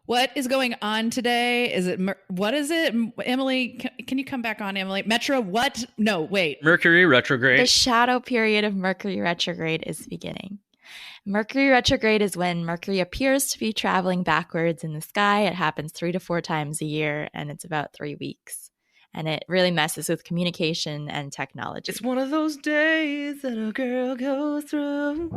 What is going on today? What is it? Emily, can you come back on, Emily? Metro, what? No, wait. Mercury retrograde. The shadow period of Mercury retrograde is beginning. Mercury retrograde is when Mercury appears to be traveling backwards in the sky. It happens 3 to 4 times a year, and it's about 3 weeks. And it really messes with communication and technology. It's one of those days that a girl goes through.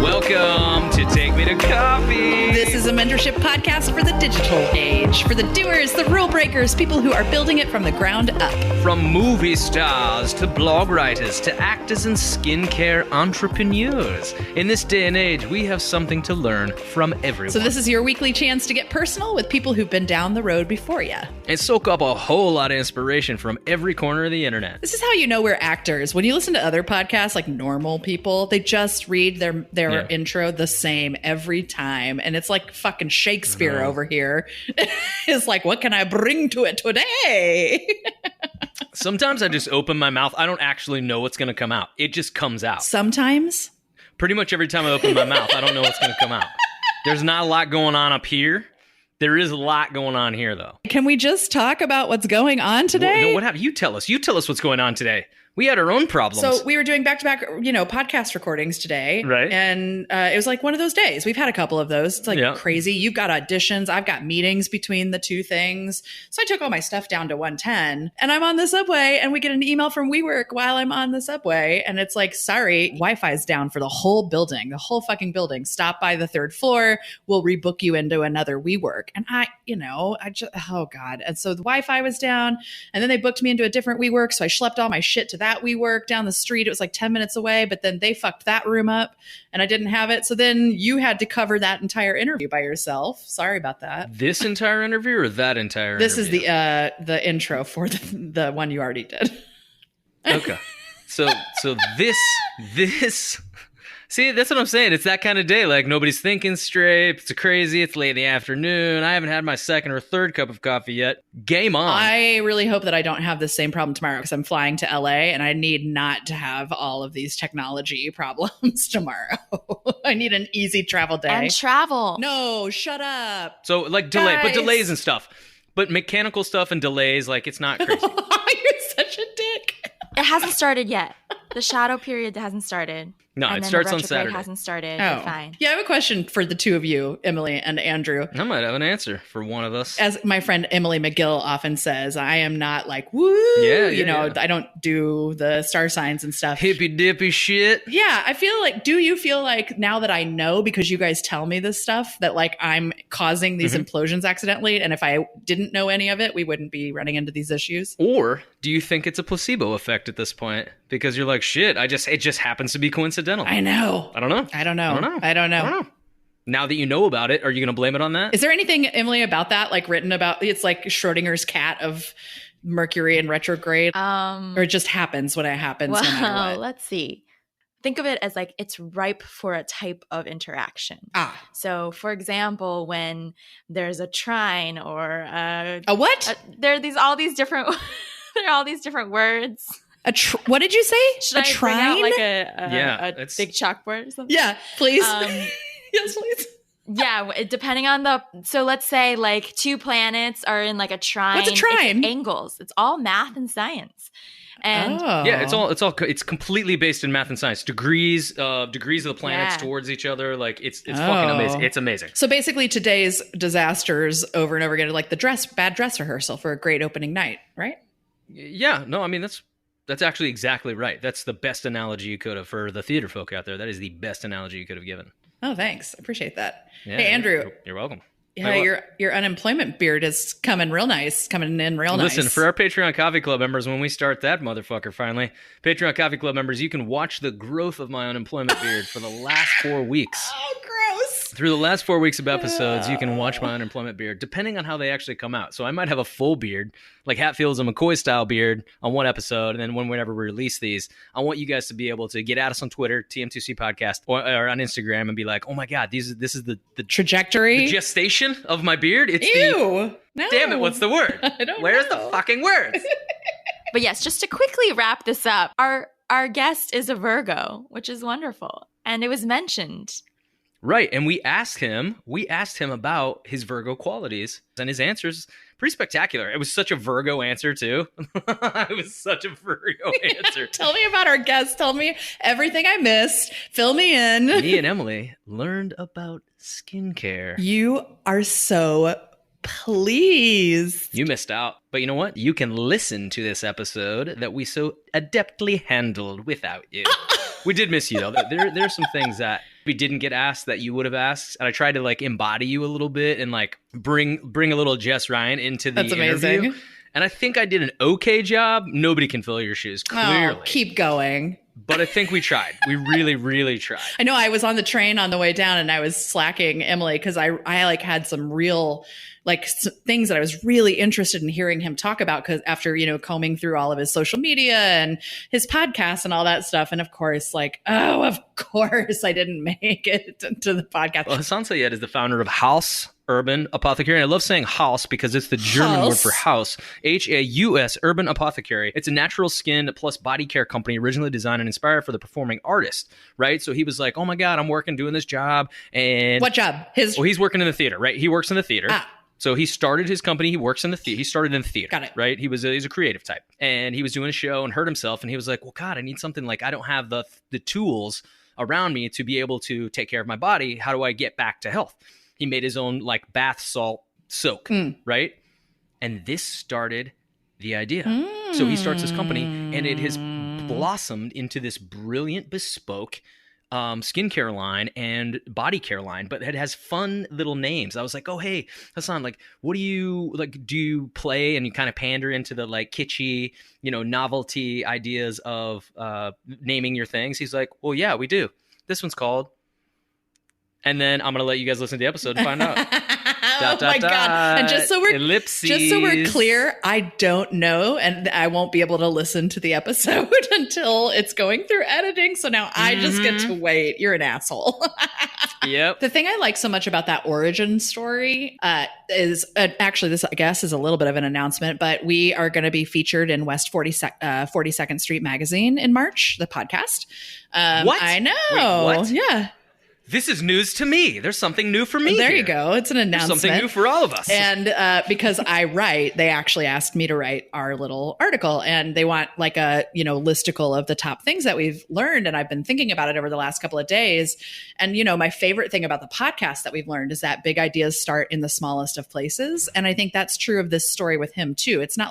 Welcome to Take Me to Coffee. This is a mentorship podcast for the digital age, for the doers, the rule breakers, people who are building it from the ground up. From movie stars to blog writers to actors and skincare entrepreneurs. In this day and age, we have something to learn from everyone. So this is your weekly chance to get personal with people who've been down the road before you. And soak up a whole lot of inspiration from every corner of the internet. This is how you know we're actors. When you listen to other podcasts, like normal people, they just read their intro the same every time. And it's like fucking Shakespeare over here. It's like, what can I bring to it today? Sometimes I just open my mouth. I don't actually know what's going to come out. It just comes out. Sometimes? Pretty much every time I open my mouth, I don't know what's going to come out. There's not a lot going on up here. There is a lot going on here, though. Can we just talk about what's going on today? No, what happened? You tell us. You tell us what's going on today. We had our own problems. So we were doing back-to-back, podcast recordings today. Right. And it was like one of those days. We've had a couple of those. It's like crazy. You've got auditions. I've got meetings between the two things. So I took all my stuff down to 110 and I'm on the subway and we get an email from WeWork while I'm on the subway. And it's like, sorry, Wi-Fi is down for the whole building, the whole fucking building. Stop by the 3rd floor. We'll rebook you into another WeWork. And oh God. And so the Wi-Fi was down and then they booked me into a different WeWork. So I schlepped all my shit to that WeWork down the street. It was like 10 minutes away, but then they fucked that room up and I didn't have it. So then you had to cover that entire interview by yourself. Sorry about that. This entire interview or that entire interview? This is the intro for the one you already did. Okay. So this see, that's what I'm saying. It's that kind of day. Like nobody's thinking straight. It's crazy. It's late in the afternoon. I haven't had my 2nd or 3rd cup of coffee yet. Game on. I really hope that I don't have the same problem tomorrow because I'm flying to LA and I need not to have all of these technology problems tomorrow. I need an easy travel day. And travel. No, shut up. So like delays and stuff. But mechanical stuff and delays, like it's not crazy. You're such a dick. It hasn't started yet. The shadow period hasn't started. No, it starts on Saturday. It hasn't started. Oh. Fine. Yeah, I have a question for the two of you, Emily and Andrew. I might have an answer for one of us. As my friend Emily McGill often says, I am not like, woo, I don't do the star signs and stuff. Hippy dippy shit. Yeah, I feel like, do you feel like now that I know, because you guys tell me this stuff, that like I'm causing these implosions accidentally? And if I didn't know any of it, we wouldn't be running into these issues? Or do you think it's a placebo effect at this point? Because you're like, shit, it just happens to be coincidental. I know. I don't know. I don't know. Now that you know about it, are you going to blame it on that? Is there anything, Emily, about that, like written about? It's like Schrodinger's cat of Mercury in retrograde, or it just happens when it happens. Well, no matter what? Let's see. Think of it as like it's ripe for a type of interaction. So, for example, when there's a trine or a what? There are all these different words. What did you say? Should I trine? bring out like a big chalkboard or something? Yeah, please. Yes, please. Yeah, depending on so let's say like 2 planets are in like a trine. What's a trine? It's angles. It's all math and science. And yeah, it's completely based in math and science. Degrees of the planets towards each other. Like it's fucking amazing. It's amazing. So basically today's disasters over and over again are like the bad dress rehearsal for a great opening night, right? Yeah, no, I mean that's actually exactly right. That's the best analogy you could have for the theater folk out there. That is the best analogy you could have given. Oh, thanks. I appreciate that. Yeah, hey, Andrew. You're welcome. Yeah, your unemployment beard is coming in real nice. Listen, for our Patreon Coffee Club members, when we start that motherfucker finally, Patreon Coffee Club members, you can watch the growth of my unemployment beard for the last 4 weeks. Oh, gross. Through the last 4 weeks of episodes, you can watch my unemployment beard, depending on how they actually come out. So I might have a full beard, like Hatfield's a McCoy-style beard on one episode, and then whenever we release these, I want you guys to be able to get at us on Twitter, TM2C Podcast, or on Instagram, and be like, oh my God, this is the trajectory, the gestation of my beard. It's Ew. No. Damn it, what's the word? I don't Where's know. the fucking words? But yes, just to quickly wrap this up, our guest is a Virgo, which is wonderful. And it was mentioned. Right. And we asked him about his Virgo qualities, and his answer's pretty spectacular. It was such a Virgo answer, too. It was such a Virgo answer. Tell me about our guest. Tell me everything I missed. Fill me in. Me and Emily learned about skincare. You are so pleased. You missed out. But you know what? You can listen to this episode that we so adeptly handled without you. We did miss you, though. There's some things that we didn't get asked that you would have asked. And I tried to like embody you a little bit and like bring a little Jess Ryan into the interview. And I think I did an okay job. Nobody can fill your shoes, clearly. Oh, keep going. But I think we tried. We really, really tried. I know I was on the train on the way down and I was slacking Emily because I like had some real things that I was really interested in hearing him talk about, because after, combing through all of his social media and his podcast and all that stuff. And of course, of course I didn't make it to the podcast. Well, Hassan Sayyed is the founder of Haus Urban Apothecary. And I love saying Haus because it's the German word for house. Haus Urban Apothecary. It's a natural skin plus body care company originally designed and inspired for the performing artist, right? So he was like, oh my God, I'm doing this job. And what job? He's working in the theater, right? He works in the theater. So he started his company. He works in the theater. He started in the theater. Got it. Right? He's a creative type. And he was doing a show and hurt himself. And he was like, well, God, I need something like I don't have the tools around me to be able to take care of my body. How do I get back to health? He made his own bath salt soak, right? And this started the idea. So he starts his company and it has blossomed into this brilliant bespoke skincare line and body care line, but it has fun little names. I was like, oh, hey, Hassan, what do you play? And you kind of pander into the kitschy, novelty ideas of naming your things. He's like, well, yeah, we do. This one's called. And then I'm going to let you guys listen to the episode and find out. God. And just so we're clear, I don't know. And I won't be able to listen to the episode until it's going through editing. So now I just get to wait. You're an asshole. Yep. The thing I like so much about that origin story is actually this, I guess, is a little bit of an announcement, but we are going to be featured in West 42nd Street Magazine in March, the podcast. What? I know. Wait, what? Yeah. This is news to me. There's something new for me. There here. You go. It's an announcement. There's something new for all of us. And because I write, they actually asked me to write our little article, and they want a listicle of the top things that we've learned. And I've been thinking about it over the last couple of days. And, my favorite thing about the podcast that we've learned is that big ideas start in the smallest of places. And I think that's true of this story with him too. It's not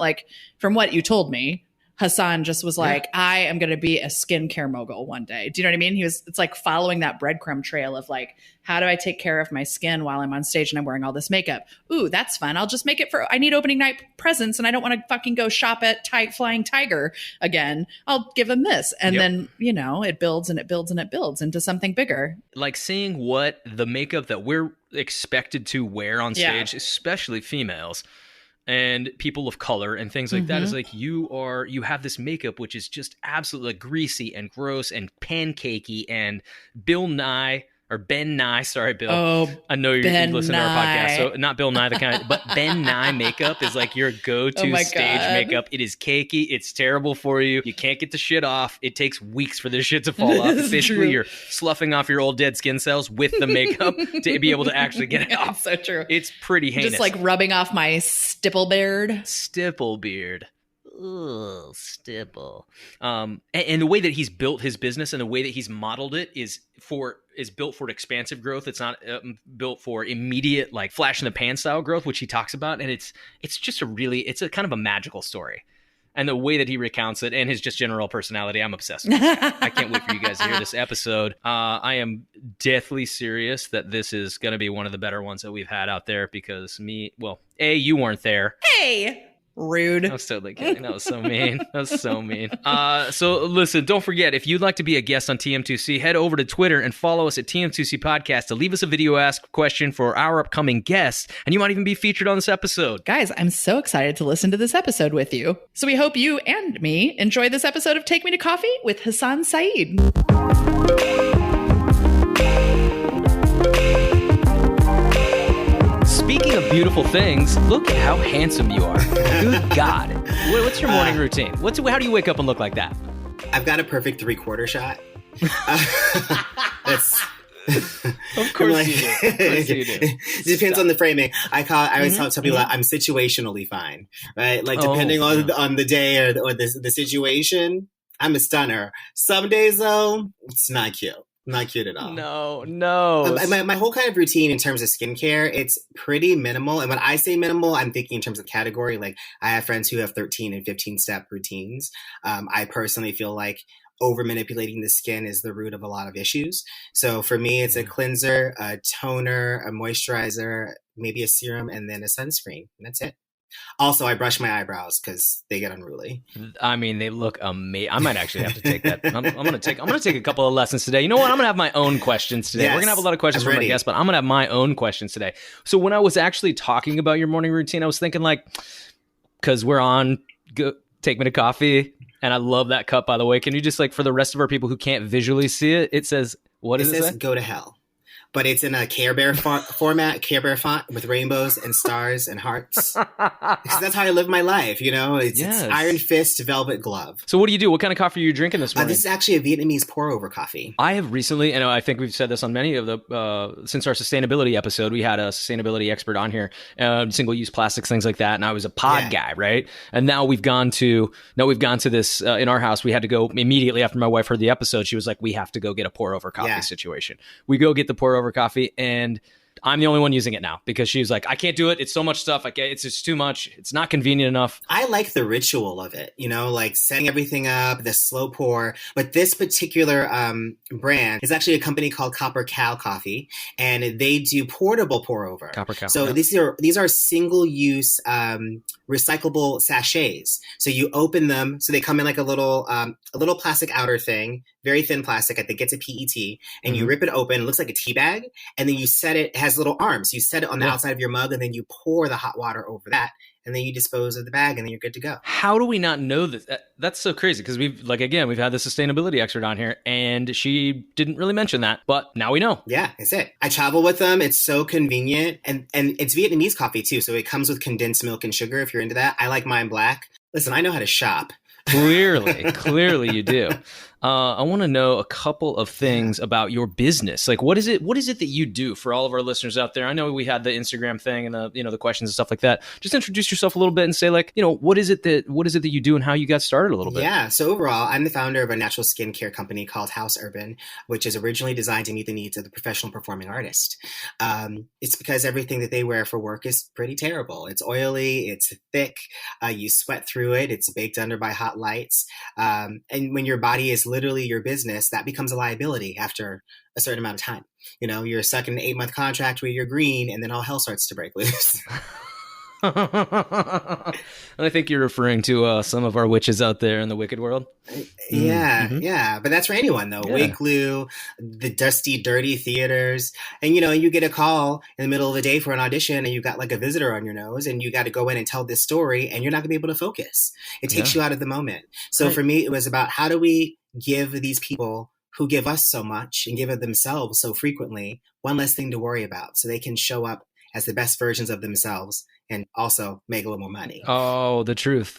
from what you told me, Hassan just was like, I am going to be a skincare mogul one day. Do you know what I mean? It's following that breadcrumb trail of how do I take care of my skin while I'm on stage and I'm wearing all this makeup? Ooh, that's fun. I'll just make it I need opening night presents and I don't want to fucking go shop at Flying Tiger again. I'll give them this. And then, it builds and it builds and it builds into something bigger. Seeing what the makeup that we're expected to wear on stage, especially females, and people of color and things like that is you have this makeup which is just absolutely greasy and gross and pancakey, and Ben Nye, sorry, Bill. Oh, I know you listen to our podcast, so not Bill Nye, but Ben Nye makeup is your go-to stage makeup. It is cakey. It's terrible for you. You can't get the shit off. It takes weeks for this shit to fall off. Basically, you're sloughing off your old dead skin cells with the makeup to be able to actually get it off. It's so true. It's pretty heinous. Just rubbing off my stipple beard. Ugh, stipple. And the way that he's built his business and the way that he's modeled it is built for expansive growth. It's not built for immediate flash in the pan style growth, which he talks about. And it's just it's a kind of a magical story. And the way that he recounts it and his just general personality, I'm obsessed with. I can't wait for you guys to hear this episode. I am deathly serious that this is going to be one of the better ones that we've had out there because you weren't there. Hey! Rude. I was totally kidding. That was so mean. That was so mean. So listen, don't forget, if you'd like to be a guest on TM2C, head over to Twitter and follow us at TM2C Podcast to leave us a video ask question for our upcoming guests, and you might even be featured on this episode. Guys, I'm so excited to listen to this episode with you. So we hope you and me enjoy this episode of Take Me to Coffee with Hassan Sayyed. Speaking of beautiful things, look at how handsome you are. Good God. What's your morning routine? How do you wake up and look like that? I've got a perfect 3/4 shot. That's... Of course you do. Of course you do. It depends on the framing. I always tell people that I'm situationally fine, right? Like depending on the day or the situation, I'm a stunner. Some days though, it's not cute. Not cute at all. No. My whole kind of routine in terms of skincare, it's pretty minimal. And when I say minimal, I'm thinking in terms of category. Like I have friends who have 13 and 15-step routines. I personally feel like over manipulating the skin is the root of a lot of issues. So for me, it's a cleanser, a toner, a moisturizer, maybe a serum, and then a sunscreen. And that's it. Also, I brush my eyebrows because they get unruly. I mean, they look amazing. I might actually have to take that. I'm gonna take a couple of lessons today. You know what? I'm gonna have my own questions today. Yes, we're gonna have a lot of questions from our guests, but I'm gonna have my own questions today. So when I was actually talking about your morning routine, I was thinking like, because we're on Take Me to Coffee, and I love that cup, by the way. Can you just, like, for the rest of our people who can't visually see it, it says, what does it say? Go to hell. But it's in a Care Bear format, Care Bear font with rainbows and stars and hearts. Because that's how I live my life, you know? It's Iron Fist Velvet Glove. So what do you do? What kind of coffee are you drinking this morning? This is actually a Vietnamese pour-over coffee. I have recently, and I think we've said this on many of the, since our sustainability episode, we had a sustainability expert on here, single-use plastics, things like that, and I was a pod guy, right? And now we've gone to this, in our house, we had to go immediately after my wife heard the episode, she was like, we have to go get a pour-over coffee situation. We go get the pour-over coffee, and I'm the only one using it now because she's like, I can't do it. It's so much stuff. It's just too much. It's not convenient enough. I like the ritual of it, you know, like setting everything up, the slow pour. But this particular brand is actually a company called Copper Cow Coffee, and they do portable pour over. Copper Cow. So these are single use recyclable sachets. So you open them. So they come in like a little plastic outer thing, very thin plastic. I think it's a PET, and you rip it open. It looks like a tea bag, and then you set it. It has little arms. You set it on the outside of your mug, and then you pour the hot water over that, and then you dispose of the bag, and then you're good to go. How do we not know this? That's so crazy because we've had the sustainability expert on here, and she didn't really mention that, but now we know. Yeah, that's it. I travel with them. It's so convenient, and it's Vietnamese coffee too, so it comes with condensed milk and sugar if you're into that. I like mine black. Listen, I know how to shop. Clearly you do. I want to know a couple of things about your business. Like, what is it that you do for all of our listeners out there? I know we had the Instagram thing and the questions and stuff like that. Just introduce yourself a little bit and say, like, what is it that you do and how you got started a little bit? Yeah. So overall, I'm the founder of a natural skincare company called Haus Urban, which is originally designed to meet the needs of the professional performing artist. It's because everything that they wear for work is pretty terrible. It's oily, it's thick, you sweat through it, it's baked under by hot lights. And when your body is literally your business, that becomes a liability after a certain amount of time. You know, you're stuck in an 8-month contract where you're green, and then all hell starts to break loose. And I think you're referring to some of our witches out there in the wicked world. Yeah. But that's for anyone, though. Wig glue, the dusty, dirty theaters. And, you get a call in the middle of the day for an audition, and you got like a visitor on your nose, and you got to go in and tell this story, and you're not going to be able to focus. It takes you out of the moment. So for me, it was about how do we give these people who give us so much and give of themselves so frequently one less thing to worry about so they can show up as the best versions of themselves and also make a little more money. Oh, the truth.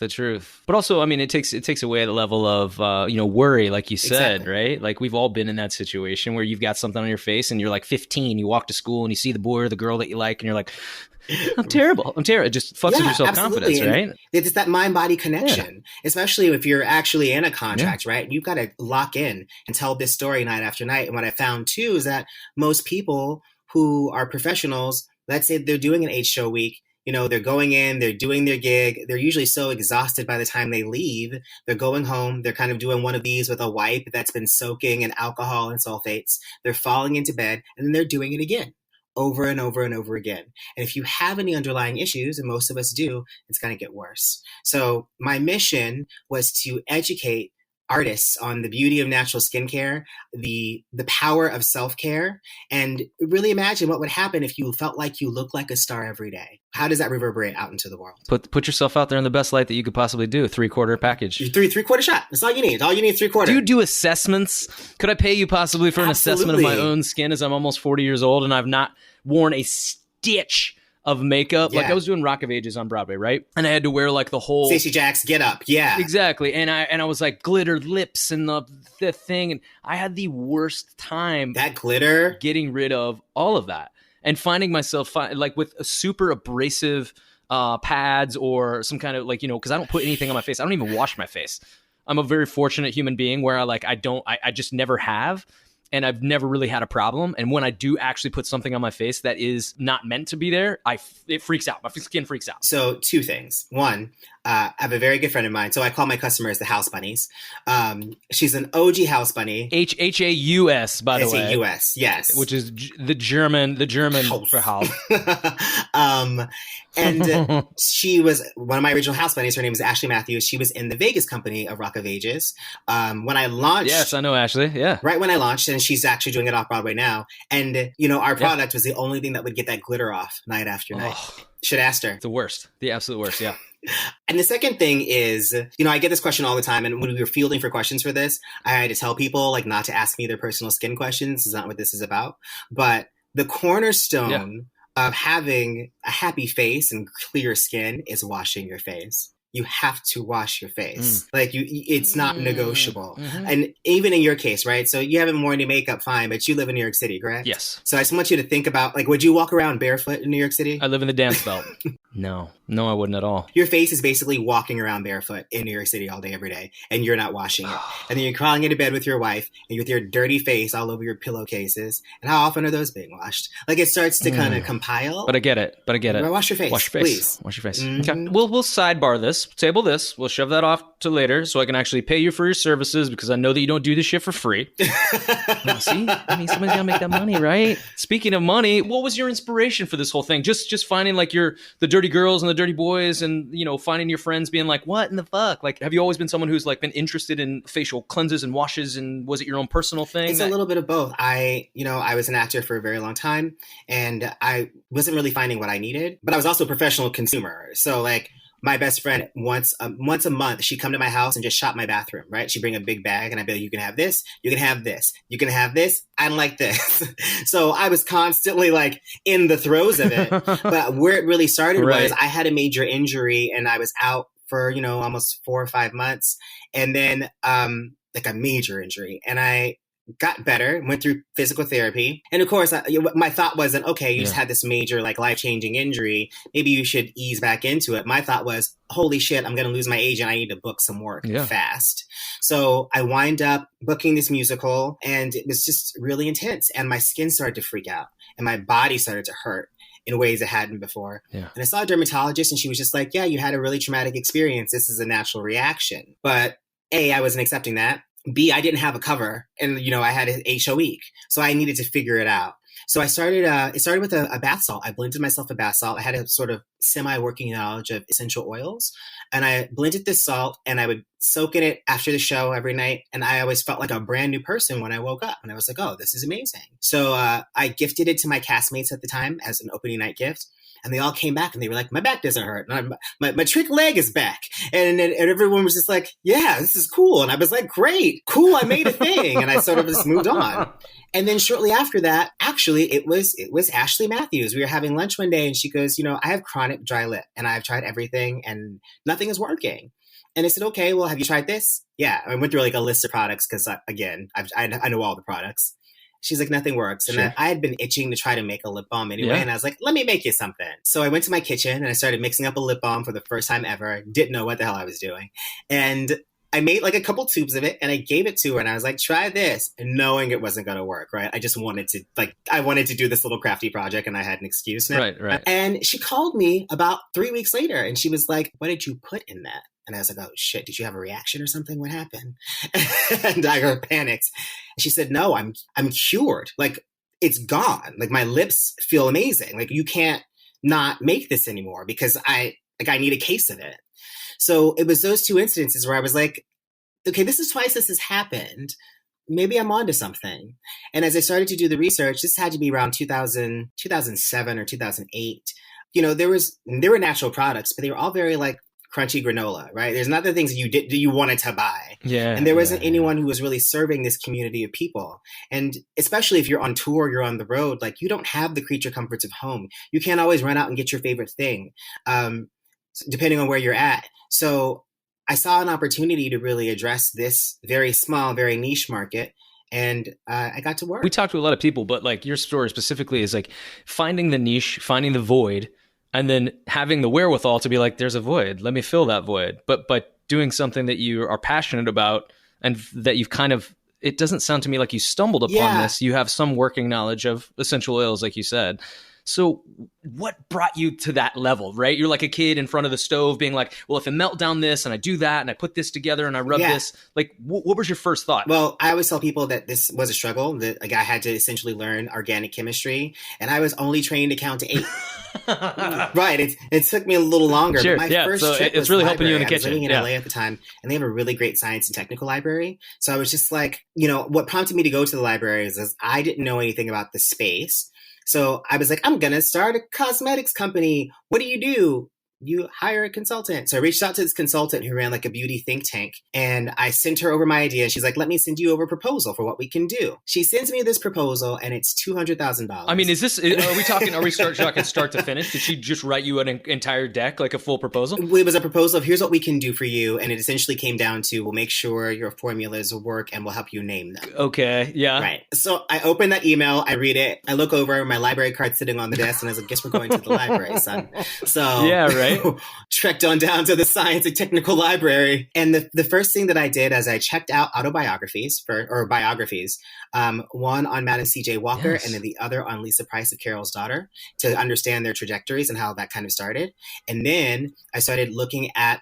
But also, I mean, it takes away the level of, worry, like you said, right? Like we've all been in that situation where you've got something on your face and you're like 15, you walk to school and you see the boy or the girl that you like and you're like, I'm terrible. It just fucks with your self-confidence, right? It's that mind-body connection, especially if you're actually in a contract, right? You've got to lock in and tell this story night after night. And what I found too is that most people who are professionals, let's say they're doing an 8-show week, they're going in, they're doing their gig. They're usually so exhausted by the time they leave. They're going home. They're kind of doing one of these with a wipe that's been soaking in alcohol and sulfates. They're falling into bed, and then they're doing it again over and over and over again. And if you have any underlying issues, and most of us do, it's going to get worse. So my mission was to educate artists on the beauty of natural skincare, the power of self-care, and really imagine what would happen if you felt like you look like a star every day. How does that reverberate out into the world? Put yourself out there in the best light that you could possibly do. 3/4 package. Three-quarter shot. That's all you need. All you need is 3/4. Do you do assessments? Could I pay you possibly for an assessment of my own skin, as I'm almost 40 years old and I've not worn a stitch of makeup? Yeah. Like I was doing Rock of Ages on Broadway, right? And I had to wear like the whole Stacey Jack's Get Up. Yeah. Exactly. And I was like glittered lips and the thing, and I had the worst time that glitter getting rid of all of that and finding myself like with a super abrasive pads or some kind of like, because I don't put anything on my face. I don't even wash my face. I'm a very fortunate human being where I just never have. And I've never really had a problem. And when I do actually put something on my face that is not meant to be there, it freaks out. My skin freaks out. So 2 things. One, I have a very good friend of mine. So I call my customers the House Bunnies. She's an OG House Bunny. Haus, by the way. Haus, yes. Which is the German house. For house. And she was one of my original House Bunnies. Her name is Ashley Matthews. She was in the Vegas company of Rock of Ages. When I launched. Yes, I know Ashley. Yeah. Right when I launched, and she's actually doing it off Broadway now. And, our product was the only thing that would get that glitter off night after night. Should ask her. The worst. The absolute worst. Yeah. And the second thing is, I get this question all the time. And when we were fielding for questions for this, I had to tell people like not to ask me their personal skin questions. It's not what this is about. But the cornerstone of having a happy face and clear skin is washing your face. You have to wash your face. Like it's not negotiable. Mm-hmm. And even in your case, right? So you haven't worn any makeup, fine, but you live in New York City, correct? Yes. So I just want you to think about, like, would you walk around barefoot in New York City? I live in the dance belt. No, I wouldn't at all. Your face is basically walking around barefoot in New York City all day, every day, and you're not washing it. And then you're crawling into bed with your wife and with your dirty face all over your pillowcases. And how often are those being washed? Like it starts to kind of compile. But I get it. Wash your face. Wash your face. Please. Wash your face. Mm-hmm. Okay. We'll sidebar this. Table this. We'll shove that off to later so I can actually pay you for your services because I know that you don't do this shit for free. See? I mean, somebody's got to make that money, right? Speaking of money, what was your inspiration for this whole thing? Just finding like the dirty girls and the dirty boys and, finding your friends being like, what in the fuck? Like, have you always been someone who's like been interested in facial cleanses and washes, and was it your own personal thing? It's a little bit of both. I was an actor for a very long time and I wasn't really finding what I needed, but I was also a professional consumer. So like, my best friend, once a month, she'd come to my house and just shop my bathroom, right? She'd bring a big bag and I'd be like, you can have this, you can have this, you can have this. I don't like this. So I was constantly like in the throes of it. But where it really started was I had a major injury and I was out for, almost 4 or 5 months. And then like a major injury. And I got better, went through physical therapy. And of course, my thought wasn't, okay, you just had this major like life-changing injury. Maybe you should ease back into it. My thought was, holy shit, I'm going to lose my agent. I need to book some work fast. So I wind up booking this musical and it was just really intense. And my skin started to freak out and my body started to hurt in ways it hadn't before. Yeah. And I saw a dermatologist and she was just like, yeah, you had a really traumatic experience. This is a natural reaction. But A, I wasn't accepting that. B, I didn't have a cover and, I had an 8-show week. So I needed to figure it out. So I started, it started with a bath salt. I blended myself a bath salt. I had a sort of semi-working knowledge of essential oils. And I blended this salt and I would soak in it after the show every night. And I always felt like a brand new person when I woke up. And I was like, oh, this is amazing. So I gifted it to my castmates at the time as an opening night gift. And they all came back and they were like, my back doesn't hurt. And my trick leg is back. And everyone was just like, yeah, this is cool. And I was like, great, cool. I made a thing. And I sort of just moved on. And then shortly after that, actually, it was Ashley Matthews. We were having lunch one day and she goes, I have chronic dry lip and I've tried everything and nothing is working. And I said, okay, well, have you tried this? Yeah. I went through like a list of products because again, I know all the products. She's like, nothing works. And sure. I had been itching to try to make a lip balm anyway. And I was like, let me make you something. So I went to my kitchen and I started mixing up a lip balm for the first time ever. Didn't know what the hell I was doing. And I made like a couple tubes of it and I gave it to her and I was like, try this, and knowing it wasn't going to work, right? I just wanted to do this little crafty project and I had an excuse now. Right. And she called me about 3 weeks later and she was like, what did you put in that? And I was like, oh shit, did you have a reaction or something? What happened? And I panicked. And she said, no, I'm cured. Like it's gone. Like my lips feel amazing. Like you can't not make this anymore because I need a case of it. So it was those two incidences where I was like, okay, this is twice this has happened. Maybe I'm onto something. And as I started to do the research, this had to be around 2007 or 2008. You know, there were natural products, but they were all very like crunchy granola, right? There's not the things that you wanted to buy. Yeah. And there wasn't anyone who was really serving this community of people. And especially if you're on tour, you're on the road, like you don't have the creature comforts of home. You can't always run out and get your favorite thing, depending on where you're at. So I saw an opportunity to really address this very small, very niche market. And I got to work. We talked to a lot of people, but like your story specifically is like finding the niche, finding the void, and then having the wherewithal to be like, there's a void. Let me fill that void. But doing something that you are passionate about and that you've kind of, it doesn't sound to me like you stumbled upon this. You have some working knowledge of essential oils, like you said. So what brought you to that level, right? You're like a kid in front of the stove being like, well, if I melt down this and I do that and I put this together and I rub this, like what was your first thought? Well, I always tell people that this was a struggle, that like I had to essentially learn organic chemistry, and I was only trained to count to 8. Right. It took me a little longer. Sure. But my first trip it's really helping you in the I kitchen. was living in LA at the time, and they have a really great science and technical library. So I was just like, you know, what prompted me to go to the library is I didn't know anything about the space. So I was like, I'm going to start a cosmetics company. What do? You hire a consultant. So I reached out to this consultant who ran like a beauty think tank, and I sent her over my idea. She's like, let me send you over a proposal for what we can do. She sends me this proposal, and it's $200,000. I mean, are we talking start to finish? Did she just write you an entire deck, like a full proposal? It was a proposal of here's what we can do for you. And it essentially came down to, we'll make sure your formulas work and we'll help you name them. Okay. Yeah. Right. So I open that email, I read it, I look over, my library card's sitting on the desk, and I was like, guess we're going to the library, son. So yeah, right. Trekked on down to the science and technical library. And the first thing that I did as I checked out biographies, one on Madam C.J. Walker, and then the other on Lisa Price of Carol's Daughter, to understand their trajectories and how that kind of started. And then I started looking at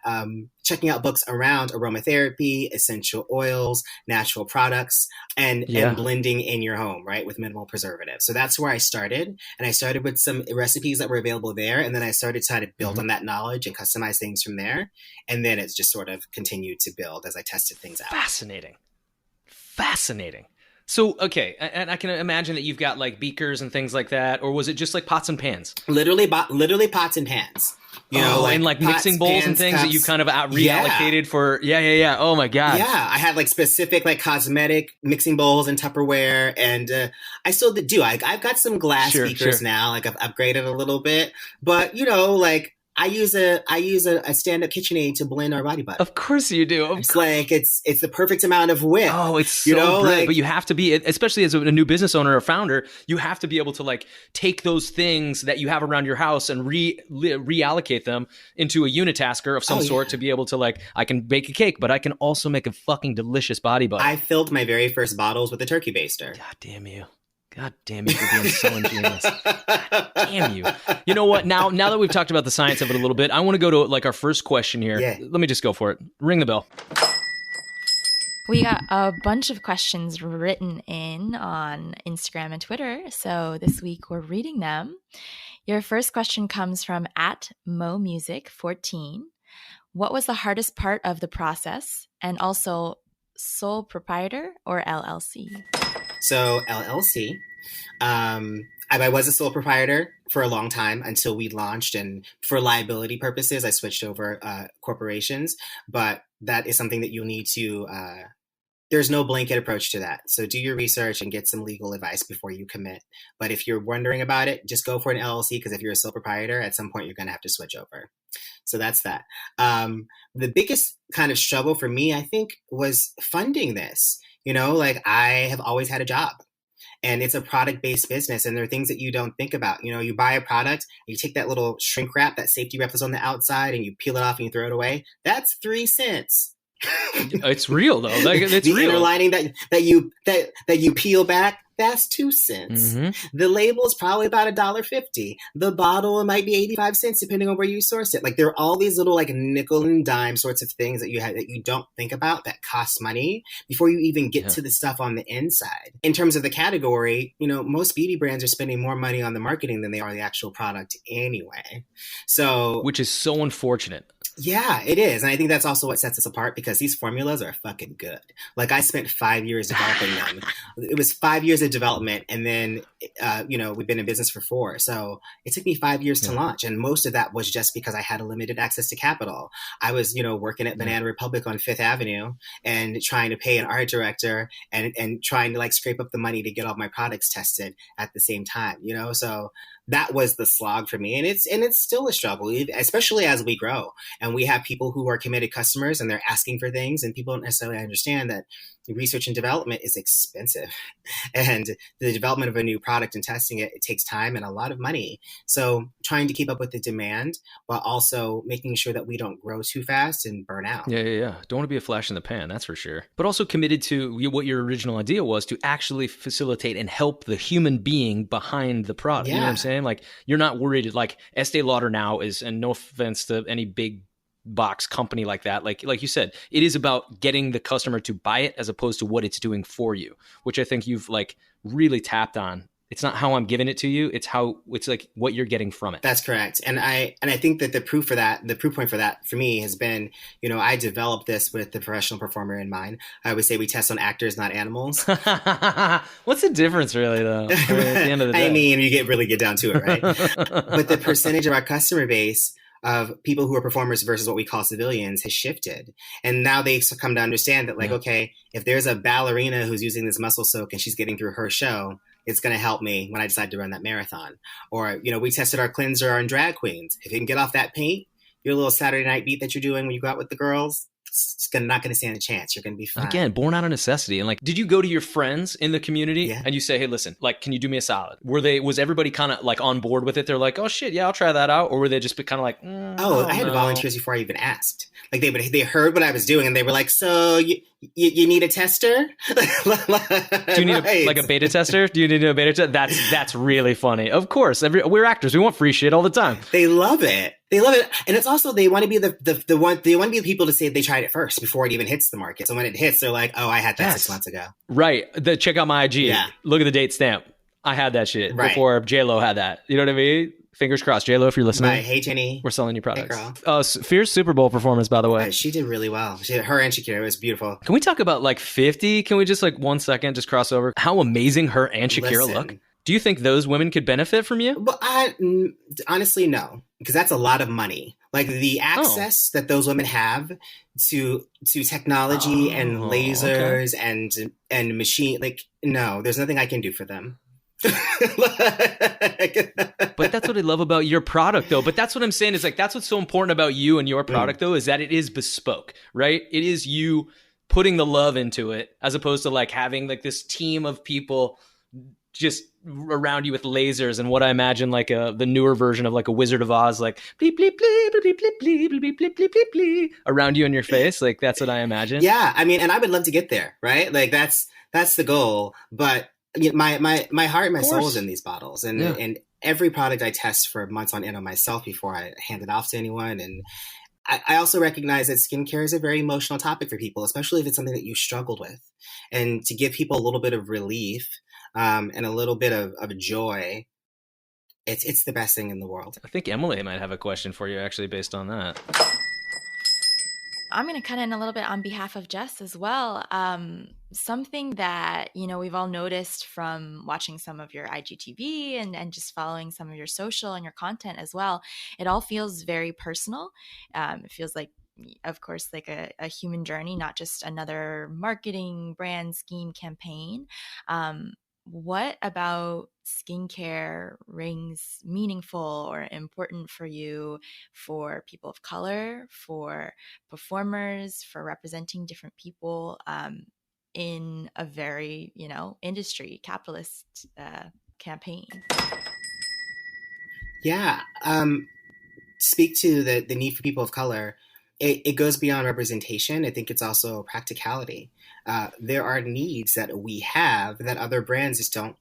checking out books around aromatherapy, essential oils, natural products, and blending in your home, right, with minimal preservatives. So that's where I started. And I started with some recipes that were available there. And then I started to try to build on that knowledge and customize things from there. And then it's just sort of continued to build as I tested things out. Fascinating. So, okay, and I can imagine that you've got like beakers and things like that, or was it just like pots and pans? Literally pots and pans. You know, and like pots, mixing bowls pans, and things cups. that you kind of reallocated for. Yeah. Oh my God. Yeah, I had like specific like cosmetic mixing bowls and Tupperware, and I still do. I've got some glass beakers now. Like I've upgraded a little bit, but you know, like I use a stand-up KitchenAid to blend our body butter. Of course you do. It's like it's the perfect amount of width. Oh, it's so brilliant. Like, but you have to be, especially as a new business owner or founder, you have to be able to like take those things that you have around your house and reallocate them into a unitasker of some sort to be able to like, I can bake a cake, but I can also make a fucking delicious body butter. I filled my very first bottles with a turkey baster. God damn you for being so ingenious. God damn you. You know what? Now that we've talked about the science of it a little bit, I want to go to like our first question here. Yeah. Let me just go for it. Ring the bell. We got a bunch of questions written in on Instagram and Twitter. So this week we're reading them. Your first question comes from @MoMusic14. What was the hardest part of the process? And also sole proprietor or LLC? So LLC. I was a sole proprietor for a long time until we launched, and for liability purposes, I switched over corporations. But that is something that you'll need to. There's no blanket approach to that. So do your research and get some legal advice before you commit. But if you're wondering about it, just go for an LLC, because if you're a sole proprietor, at some point you're going to have to switch over. So that's that. The biggest kind of struggle for me, I think, was funding this. You know, like I have always had a job, and it's a product-based business, and there are things that you don't think about. You know, you buy a product, you take that little shrink wrap, that safety wrap that's on the outside, and you peel it off and you throw it away. That's 3 cents. It's real though. Like, it's the real. inner lining that you peel back, That's 2 cents. The label is probably about $1.50. The bottle, it might be 85 cents, depending on where you source it. Like, there are all these little like nickel and dime sorts of things that you have that you don't think about that cost money before you even get to the stuff on the inside. In terms of the category, you know, most beauty brands are spending more money on the marketing than they are the actual product anyway. So, which is so unfortunate. Yeah, it is. And I think that's also what sets us apart, because these formulas are fucking good. Like, I spent 5 years developing them. It was 5 years of development. And then, you know, we've been in business for 4. So it took me 5 years to launch. And most of that was just because I had a limited access to capital. I was, you know, working at Banana Republic on Fifth Avenue and trying to pay an art director and trying to like scrape up the money to get all my products tested at the same time, you know? So that was the slog for me. And it's still a struggle, especially as we grow and we have people who are committed customers and they're asking for things, and people don't necessarily understand that research and development is expensive. And the development of a new product and testing it takes time and a lot of money. So trying to keep up with the demand while also making sure that we don't grow too fast and burn out. Yeah. Don't want to be a flash in the pan, that's for sure. But also committed to what your original idea was, to actually facilitate and help the human being behind the product. You know what I'm saying? Like, you're not worried. Like, Estee Lauder now is, and no offense to any big box company like that, like you said, it is about getting the customer to buy it as opposed to what it's doing for you, which I think you've like really tapped on. It's not how I'm giving it to you, it's like what you're getting from it. That's correct. And I think that the proof point for that for me has been, you know, I developed this with the professional performer in mind. I always say we test on actors, not animals. What's the difference really though? I mean, at the end of the day. I mean, you really get down to it, right? But the percentage of our customer base of people who are performers versus what we call civilians has shifted. And now they come to understand that, like, okay, if there's a ballerina who's using this muscle soak and she's getting through her show, it's going to help me when I decide to run that marathon. Or, you know, we tested our cleanser on drag queens. If you can get off that paint, your little Saturday night beat that you're doing when you go out with the girls, it's not going to stand a chance. You're going to be fine. Again, born out of necessity. And like, did you go to your friends in the community and you say, hey, listen, like, can you do me a solid? Was everybody kind of like on board with it? They're like, oh shit, yeah, I'll try that out. Or were they just kind of like, I had volunteers before I even asked. Like they heard what I was doing and they were like, so you need a tester? Do you need like a beta tester? Do you need a beta tester? That's really funny. Of course, we're actors. We want free shit all the time. They love it. They love it. And it's also, they want to be the one, they want to be the people to say they tried it first before it even hits the market. So when it hits, they're like, oh, I had that 6 months ago. Right. Check out my IG. Yeah. Look at the date stamp. I had that shit before J-Lo had that. You know what I mean? Fingers crossed. J-Lo, if you're listening. Right. Hey, Jenny. We're selling you products. Hey, girl. Fierce Super Bowl performance, by the way. She did really well. Her and Shakira, it was beautiful. Can we talk about like 50? Can we just like 1 second just cross over? How amazing her and Shakira look. Do you think those women could benefit from you? Well, honestly, no, because that's a lot of money. Like the access that those women have to technology and lasers and machine, like, no, there's nothing I can do for them. But that's what I love about your product though. But that's what I'm saying is like, that's what's so important about you and your product though, is that it is bespoke, right? It is you putting the love into it as opposed to like having like this team of people just around you with lasers and what I imagine like the newer version of like a Wizard of Oz, like bleep, bleep, bleep, bleep, bleep, bleep, bleep, bleep, bleep, bleep, bleep, around you in your face. Like that's what I imagine. Yeah. I mean, and I would love to get there, right? Like that's the goal. But my heart and my soul is in these bottles. And every product I test for months on end on myself before I hand it off to anyone. And I also recognize that skincare is a very emotional topic for people, especially if it's something that you struggled with. And to give people a little bit of relief and a little bit of joy, it's the best thing in the world. I think Emily might have a question for you actually based on that. I'm going to cut in a little bit on behalf of Jess as well. Something that, you know, we've all noticed from watching some of your IGTV and just following some of your social and your content as well, it all feels very personal. It feels like, of course, like a human journey, not just another marketing brand scheme campaign. What about skincare rings meaningful or important for you, for people of color, for performers, for representing different people in a very, you know, industry capitalist campaign? Yeah. Speak to the need for people of color. it goes beyond representation. I think it's also practicality. There are needs that we have that other brands just don't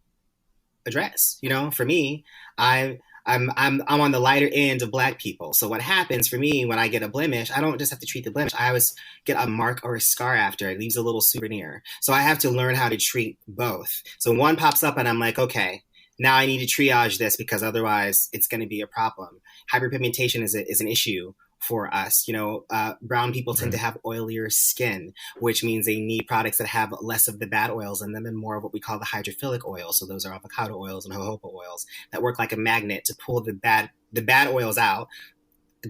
address. You know, for me, I'm on the lighter end of Black people. So what happens for me when I get a blemish, I don't just have to treat the blemish. I always get a mark or a scar after. It leaves a little souvenir. So I have to learn how to treat both. So one pops up and I'm like, okay, now I need to triage this because otherwise it's going to be a problem. Hyperpigmentation is an issue for us. You know, brown people tend to have oilier skin, which means they need products that have less of the bad oils in them and more of what we call the hydrophilic oils. So those are avocado oils and jojoba oils that work like a magnet to pull the bad oils out.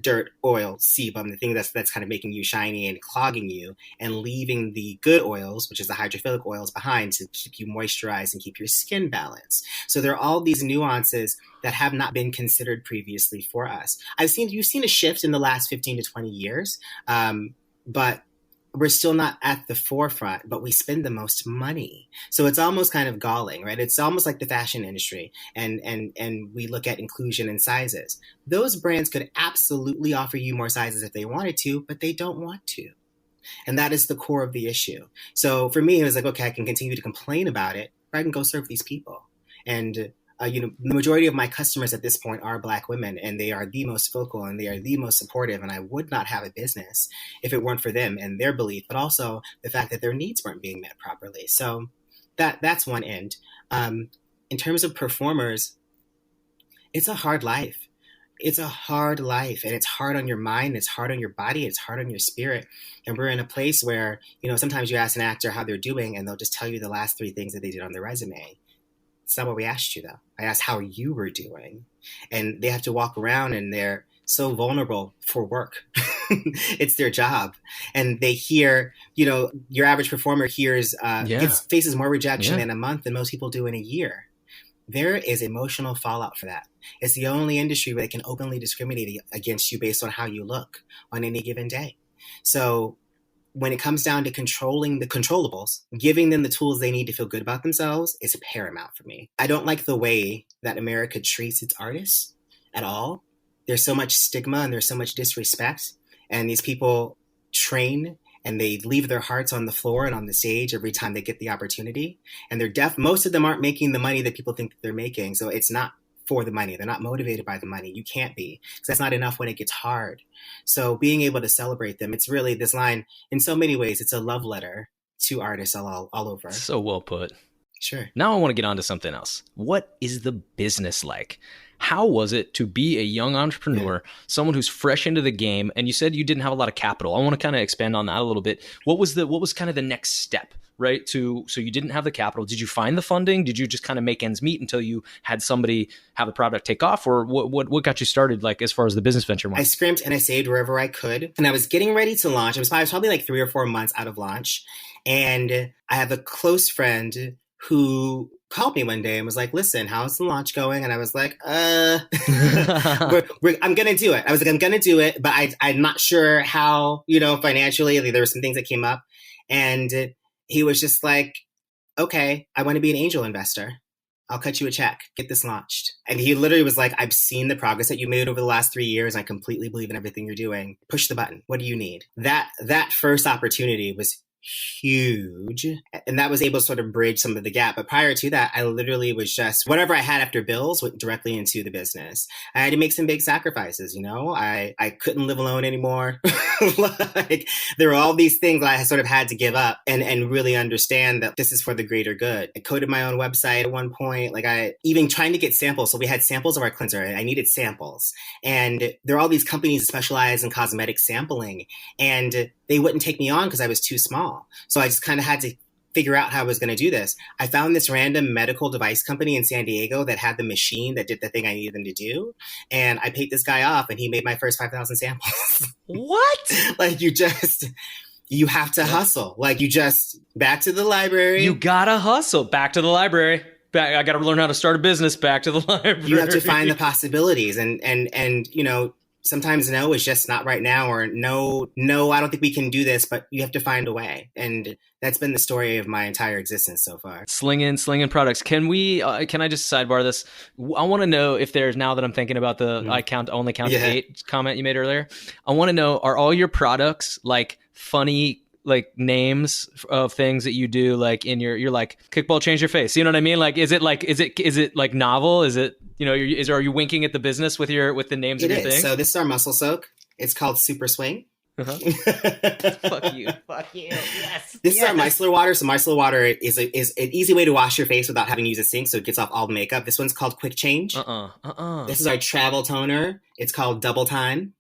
Dirt, oil, sebum, the thing that's kind of making you shiny and clogging you, and leaving the good oils, which is the hydrophilic oils, behind to keep you moisturized and keep your skin balanced. So there are all these nuances that have not been considered previously for us. You've seen a shift in the last 15 to 20 years, but we're still not at the forefront, but we spend the most money. So it's almost kind of galling, right? It's almost like the fashion industry, and we look at inclusion and sizes. Those brands could absolutely offer you more sizes if they wanted to, but they don't want to. And that is the core of the issue. So for me, it was like, okay, I can continue to complain about it, or I can go serve these people. And the majority of my customers at this point are Black women, and they are the most vocal and they are the most supportive. And I would not have a business if it weren't for them and their belief, but also the fact that their needs weren't being met properly. So that's one end. In terms of performers, it's a hard life. It's a hard life, and it's hard on your mind. It's hard on your body. It's hard on your spirit. And we're in a place where, sometimes you ask an actor how they're doing and they'll just tell you the last 3 things that they did on their resume. It's not what we asked you, though. I asked how you were doing. And they have to walk around and they're so vulnerable for work. It's their job. And they hear, your average performer faces more rejection in a month than most people do in a year. There is emotional fallout for that. It's the only industry where they can openly discriminate against you based on how you look on any given day. So when it comes down to controlling the controllables, giving them the tools they need to feel good about themselves is paramount for me. I don't like the way that America treats its artists at all. There's so much stigma and there's so much disrespect. And these people train and they leave their hearts on the floor and on the stage every time they get the opportunity. And most of them aren't making the money that people think that they're making. So it's not for the money. They're not motivated by the money. You can't be, because that's not enough when it gets hard. So being able to celebrate them, it's really this line, in so many ways, it's a love letter to artists all over. So well put. Sure. Now I want to get on to something else. What is the business like? How was it to be a young entrepreneur, someone who's fresh into the game? And you said you didn't have a lot of capital. I want to kind of expand on that a little bit. What was kind of the next step, right? So you didn't have the capital. Did you find the funding? Did you just kind of make ends meet until you had somebody have the product take off? Or what got you started, like, as far as the business venture went? I scrimped and I saved wherever I could. And I was getting ready to launch. I was probably like 3 or 4 months out of launch. And I have a close friend who called me one day and was like, listen, how's the launch going? And I was like, I'm going to do it. I was like, I'm going to do it, but I'm not sure how, financially. There were some things that came up. And he was just like, okay, I want to be an angel investor. I'll cut you a check. Get this launched. And he literally was like, I've seen the progress that you made over the last 3 years. I completely believe in everything you're doing. Push the button. What do you need? That first opportunity was huge. And that was able to sort of bridge some of the gap. But prior to that, I literally was just whatever I had after bills went directly into the business. I had to make some big sacrifices, I couldn't live alone anymore. Like, there were all these things that I sort of had to give up and really understand that this is for the greater good. I coded my own website at one point. Like, I even trying to get samples. So we had samples of our cleanser. I needed samples. And there are all these companies that specialize in cosmetic sampling. And they wouldn't take me on because I was too small. So I just kind of had to figure out how I was going to do this. I found this random medical device company in San Diego that had the machine that did the thing I needed them to do. And I paid this guy off and he made my first 5,000 samples. What? Like, you have to hustle. Like, back to the library. You gotta hustle. Back to the library. I got to learn how to start a business. Back to the library. You have to find the possibilities and sometimes no is just not right now, or no, I don't think we can do this, but you have to find a way. And that's been the story of my entire existence so far. Slinging products. Can I just sidebar this? I want to know if there's, now that I'm thinking about the I only count to 8 comment you made earlier, I want to know, are all your products like funny like names of things that you do, like in you're like kickball change your face, you know what I mean? Like is it like novel? Is it, you know, are you winking at the business with the names of your thing? So this is our muscle soak. It's called Super Swing. Fuck you. Yes. This is our micellar water. So micellar water is an easy way to wash your face without having to use a sink, so it gets off all the makeup. This one's called Quick Change. This is our travel toner. It's called Double Time.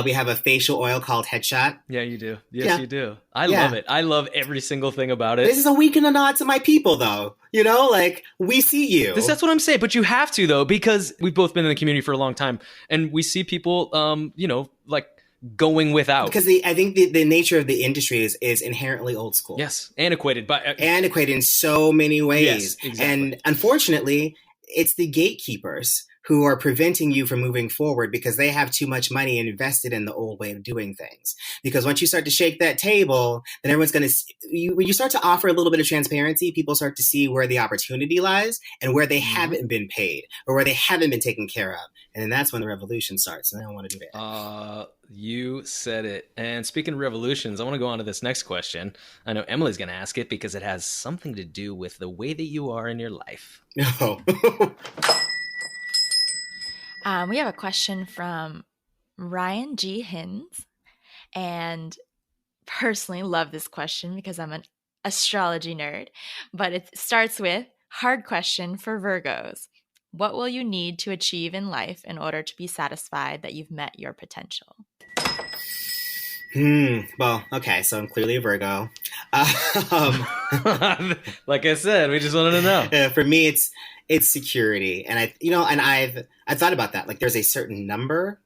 We have a facial oil called Headshot. Yeah, you do. Yes, you do. I love it. I love every single thing about it. This is a wink and a nod to my people, though. You know, like, we see you. That's what I'm saying. But you have to, though, because we've both been in the community for a long time, and we see people, you know, like going without. Because I think the nature of the industry is inherently old school. Yes, antiquated. Antiquated in so many ways. Yes, exactly. And unfortunately, it's the gatekeepers who are preventing you from moving forward because they have too much money invested in the old way of doing things. Because once you start to shake that table, then everyone's going to, when you start to offer a little bit of transparency, people start to see where the opportunity lies and where they haven't been paid or where they haven't been taken care of. And then that's when the revolution starts. And I don't want to do that. You said it. And speaking of revolutions, I want to go on to this next question. I know Emily's going to ask it because it has something to do with the way that you are in your life. No. We have a question from Ryan G. Hins, and personally love this question because I'm an astrology nerd, but it starts with, hard question for Virgos. What will you need to achieve in life in order to be satisfied that you've met your potential? Well, okay, so I'm clearly a Virgo. Like I said, we just wanted to know. For me, it's security, and I've thought about that. Like, there's a certain number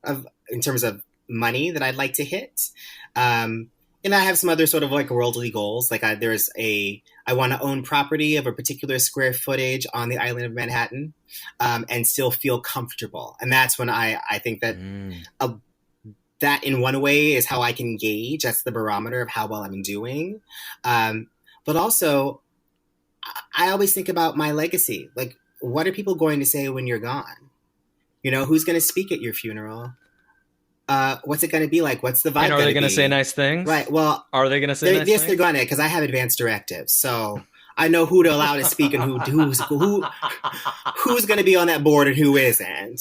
in terms of money that I'd like to hit, and I have some other sort of like worldly goals. Like I want to own property of a particular square footage on the island of Manhattan, and still feel comfortable. And that's when I think that that in one way is how I can gauge. That's the barometer of how well I'm doing. But also, I always think about my legacy. Like, what are people going to say when you're gone? You know, who's going to speak at your funeral? What's it going to be like? What's the vibe? And are they going to say nice things? Right. Well, are they going to say nice things? Yes, they're going to, because I have advanced directives. So I know who to allow to speak and who's going to be on that board and who isn't.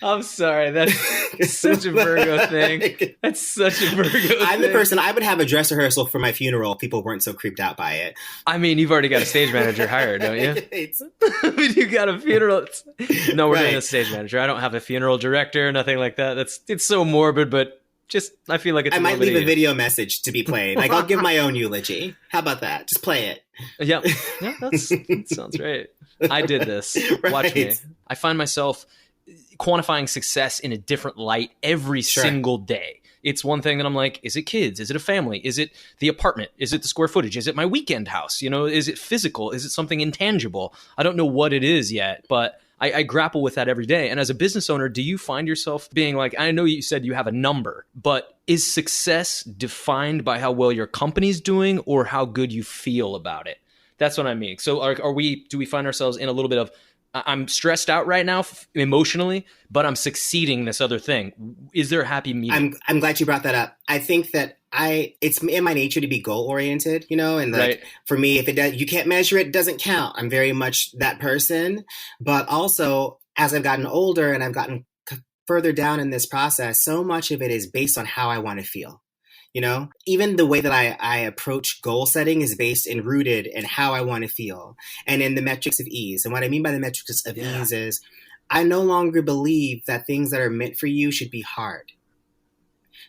I'm sorry. That's such a Virgo thing. That's such a Virgo thing. I'm the person, I would have a dress rehearsal for my funeral if people weren't so creeped out by it. I mean, you've already got a stage manager hired, don't you? I mean, you got a funeral. No, we're doing a stage manager. I don't have a funeral director, nothing like that. It's so morbid, but just, I feel like it's I might leave a video message to be played. Like, I'll give my own eulogy. How about that? Just play it. Yeah, that sounds right. I did this. Right. Watch me. I find myself quantifying success in a different light every single day. It's one thing that I'm like, is it kids? Is it a family? Is it the apartment? Is it the square footage? Is it my weekend house? You know, is it physical? Is it something intangible? I don't know what it is yet, but I grapple with that every day. And as a business owner, do you find yourself being like, I know you said you have a number, but is success defined by how well your company's doing or how good you feel about it? That's what I mean. So do we find ourselves in a little bit of, I'm stressed out right now emotionally, but I'm succeeding this other thing. Is there a happy medium? I'm glad you brought that up. I think that it's in my nature to be goal oriented, you know, and like for me, if you can't measure it, it doesn't count. I'm very much that person. But also, as I've gotten older and I've gotten further down in this process, so much of it is based on how I want to feel. You know, even the way that I approach goal setting is based and rooted in how I want to feel and in the metrics of ease. And what I mean by the metrics of ease is I no longer believe that things that are meant for you should be hard.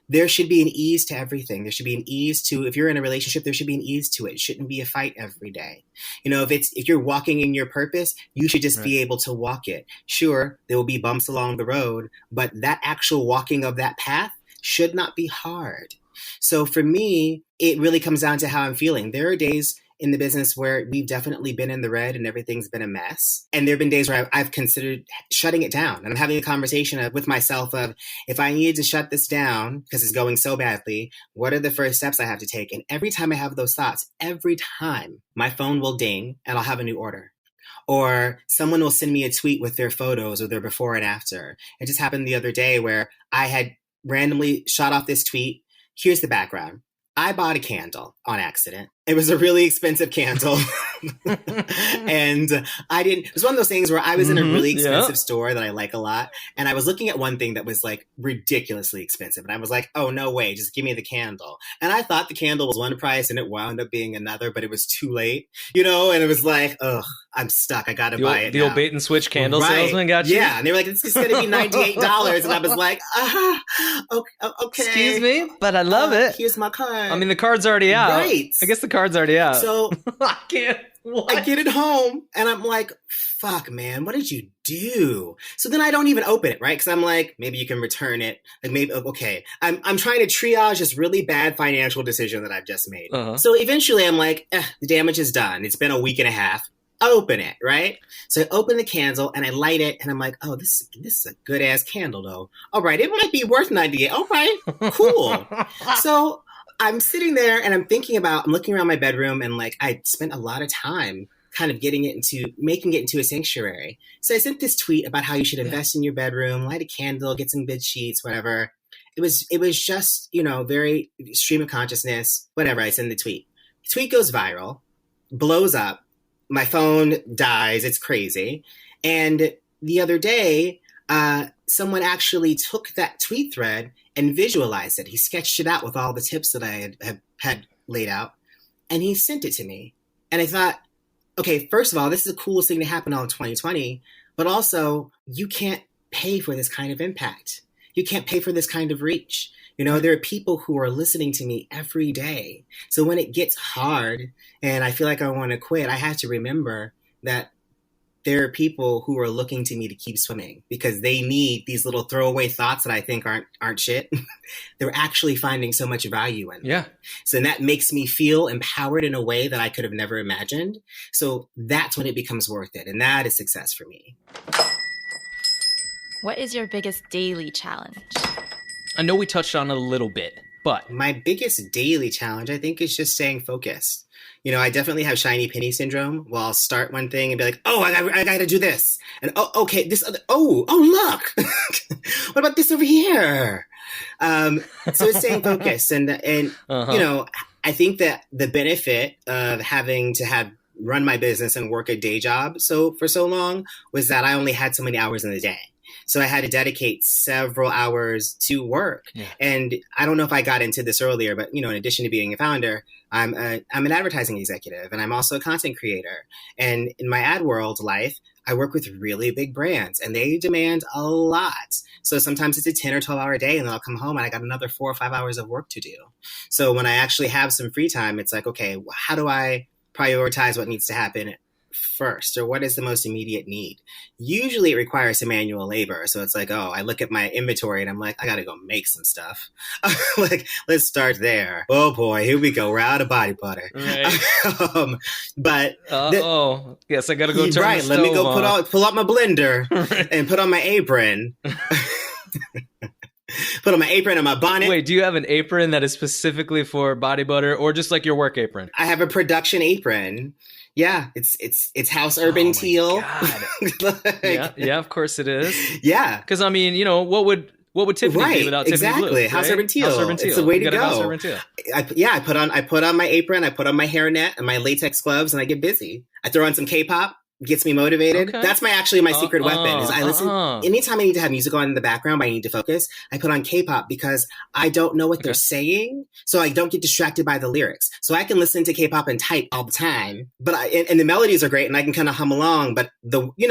There should be an ease to everything. There should be an ease to, if you're in a relationship, there should be an ease to it. It shouldn't be a fight every day. You know, if you're walking in your purpose, you should just be able to walk it. Sure, there will be bumps along the road, but that actual walking of that path should not be hard. So for me, it really comes down to how I'm feeling. There are days in the business where we've definitely been in the red and everything's been a mess. And there have been days where I've considered shutting it down. And I'm having a conversation with myself of, if I needed to shut this down because it's going so badly, what are the first steps I have to take? And every time I have those thoughts, every time my phone will ding and I'll have a new order. Or someone will send me a tweet with their photos or their before and after. It just happened the other day where I had randomly shot off this tweet. Here's the background. I bought a candle on accident. It was a really expensive candle. And it was one of those things where I was in a really expensive store that I like a lot. And I was looking at one thing that was like ridiculously expensive. And I was like, oh, no way, just give me the candle. And I thought the candle was one price and it wound up being another, but it was too late, and it was like, ugh, I'm stuck. I got to buy it. The old bait and switch candle salesman got you? Yeah. And they were like, it's going to be $98. And I was like, okay. Excuse me, but I love it. Here's my card. I mean, the card's already out. Right. I guess the card's already out. So I can't. What? I get it home and I'm like, fuck, man, what did you do? So then I don't even open it, right? Because I'm like, maybe you can return it. Like maybe, okay. I'm trying to triage this really bad financial decision that I've just made. So eventually I'm like, the damage is done. It's been a week and a half. I open it, right? So I open the candle and I light it and I'm like, oh, this is a good ass candle though. All right, it might be worth $98. Okay, cool. So I'm sitting there and I'm looking around my bedroom and like I spent a lot of time kind of making it into a sanctuary. So I sent this tweet about how you should invest in your bedroom, light a candle, get some bed sheets, whatever. It was just, very stream of consciousness, whatever. I send the tweet. The tweet goes viral, blows up. My phone dies. It's crazy. And the other day, someone actually took that tweet thread and visualized it. He sketched it out with all the tips that I had laid out, and he sent it to me. And I thought, okay, first of all, this is the coolest thing to happen all in 2020, but also you can't pay for this kind of impact. You can't pay for this kind of reach. There are people who are listening to me every day. So when it gets hard and I feel like I want to quit, I have to remember that there are people who are looking to me to keep swimming because they need these little throwaway thoughts that I think aren't shit. They're actually finding so much value in them. Yeah. So that makes me feel empowered in a way that I could have never imagined. So that's when it becomes worth it. And that is success for me. What is your biggest daily challenge? I know we touched on it a little bit, but my biggest daily challenge, I think, is just staying focused. I definitely have shiny penny syndrome. Well, I'll start one thing and be like, oh, I got to do this. And, oh, okay, this other, look. What about this over here? So it's staying focused. And I think that the benefit of having to run my business and work a day job for so long was that I only had so many hours in the day. So I had to dedicate several hours to work. Yeah. And I don't know if I got into this earlier, but, in addition to being a founder, I'm an advertising executive and I'm also a content creator. And in my ad world life, I work with really big brands and they demand a lot. So sometimes it's a 10 or 12 hour day and then I'll come home and I got another 4 or 5 hours of work to do. So when I actually have some free time, it's like, okay, how do I prioritize what needs to happen first, or what is the most immediate need? Usually it requires some manual labor. So it's like, I look at my inventory and I'm like, I got to go make some stuff. Like, let's start there. Oh boy, here we go. We're out of body butter. Right. But yes, I got to go turn right. the Let me go on. pull out my blender and put on my apron. Put on my apron and my bonnet. Wait, do you have an apron that is specifically for body butter or just like your work apron? I have a production apron. Yeah, it's Haus Urban teal. Yeah, of course it is. Yeah, because I mean, what would Tiffany be without Tiffany blue? Right? Haus Urban teal. It's the way to go. I put on my apron, I put on my hairnet and my latex gloves, and I get busy. I throw on some Kpop. Gets me motivated. Okay. That's my secret weapon is I listen. Anytime I need to have music on in the background, but I need to focus, I put on K-pop because I don't know what they're saying. So I don't get distracted by the lyrics. So I can listen to K-pop and type all the time, but and the melodies are great and I can kind of hum along, but